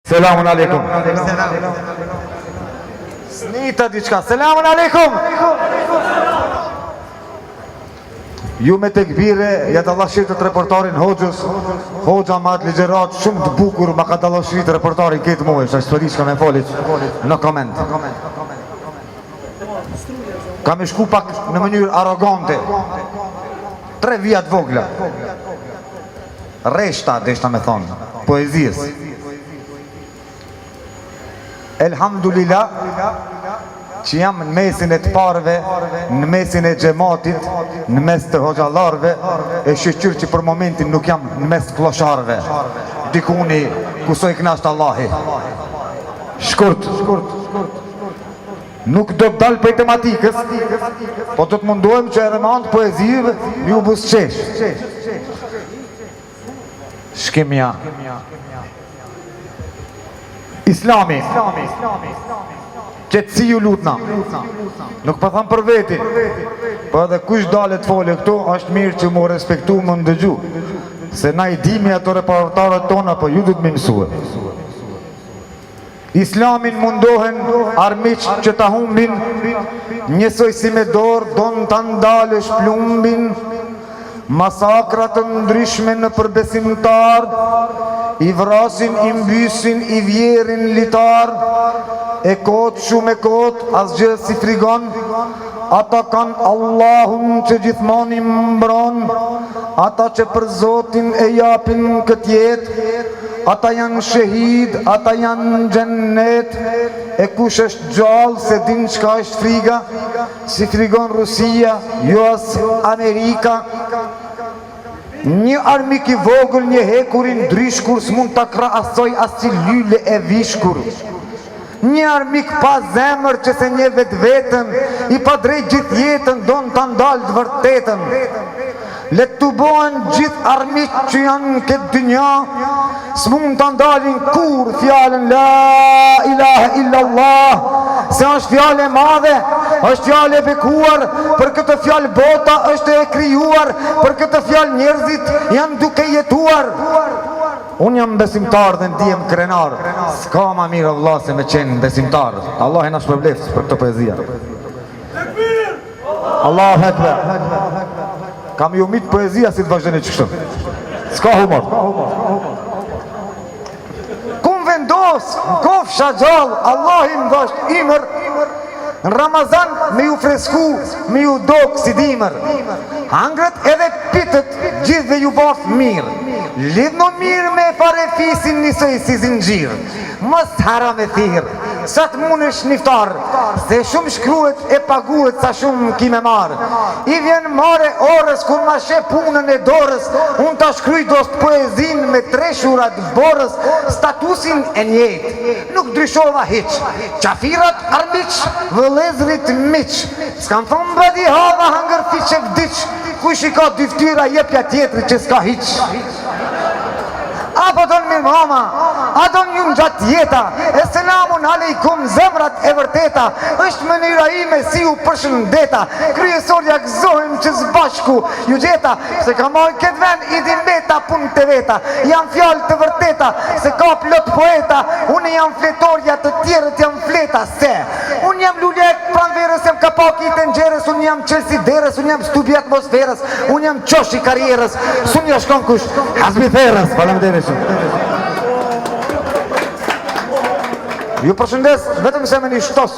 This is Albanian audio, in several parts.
Selamun alaikum. Snita diçka. Selamun alaikum. Ju me tekbire, ja dallashit reportarin Hoxhës, Hoxha Mat Ligjerat, shumë të bukur, ma ka dallashit reportarin këtë muaj, është historisht ka me folit në koment. Ka me shku pak në mënyrë arrogante, 3 vijat vogla, reshta, deshta me thonë, poezijës. Elhamdulillah që jam në mesin e të parve, në mesin e gjematit, në mes të hoxalarve, e shqyqyr që për momentin nuk jam në mes të klosharve. Dikuni kusoj knasht Allahi. Shkurt. Nuk do të dalë për tematikës, po do të mundohem që edhe me antë poezive ju busqesh. Shkimja. Islami, qëtësi ju lutna, nuk pa thamë për veti, po edhe kush dale të fole këto, është mirë që mu respektu më ndëgju, se na I dimi ato reportarët tona, po ju du të më mësue. Islamin mundohen armiq që ta humbin, njësoj si me dorë, donë të ndalësh plumbin, masakrat ndryshme në përbesimtar, I vrasin, I mbysin, I vjerin litar, e kot shumë e kot, asgjë si frigon, ata kanë Allahun që gjithmoni mbron, ata që për Zotin e japin këtë jetë, ata janë shahid, ata janë xhennet, e kush është gjallë se din çka është friga, si frigon Rusia, jo as Amerika. Një armik I vogël, një hekurin drishkur, s'mund ta krahasoj as si lyle e vishkur. Një armik pa zemër që se një vetë vetën, I pa drejt gjithë jetën, donë të ndalë të vërtetën. Le të bohen gjithë armik që janë në këtë dynja, s'mund të ndalin kur fjallën La ilaha illallah, se është fjallë e madhe, është fjallë e bekuar, për këtë fjallë bota është e krijuar, për këtë fjallë njerëzit janë duke jetuar. Unë jam besimtar dhe ndihem krenar, s'ka ma mirë Allah se me qenë besimtar. Allah e na shpërbleft për këtë poezia. Allahu Ekber. Kam ju mitë poezia si të vazhdeni që kështu. S'ka humor. Kum vendos, kofsha gjallë, Allah I mdasht imër, në Ramazan me ju fresku, me ju dok si dimër. Hangrët edhe pitët, gjithë dhe ju baf mirë. Lidh në mirë me fare fisin njësoj si zingjirë. Mës haram e thirë, sa të mund është niftarë, se shumë shkruet e paguet sa shumë kime marë. I vjen mare orës, kur ma she punën e dorës, unë ta shkryj dost poezin me 3 shurat borës, statusin e njetë, nuk dryshova hiq. Qafirat armiq, vëlezrit miq, s'kam thonë bëdi hava hangër fiqe vdiq, kush I ka dyftyra jepja tjetëri që s'ka hiq. Apo donë mirë mama, a donë ju në gjatë jeta, e selamun aleikum zemrat e vërteta, është mënyra ime si ju përshëndeta, kryesorja gëzohem që zbashku ju gjeta, se ka moj këtë ven I din beta pun të veta, jam fjallë të vërteta, se ka plot poeta, unë jam fletorja të tjerët jam fleta, se unë jam lullek pranverës, jam kapaki të nxerës, unë jam qelsi derës, unë jam stubi atmosferës, unë jam qoshi karierës, sunë ja shkon kush, hasbi therës, falemderit. Ju përshëndes vetëm se me një shtos,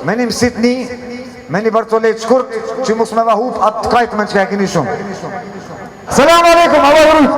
me një mësitni, me një bartolet shkurt, që mus me vahup atë kajtëmen që ka e kini shumë. Selamu alaikum, Allah jurujt.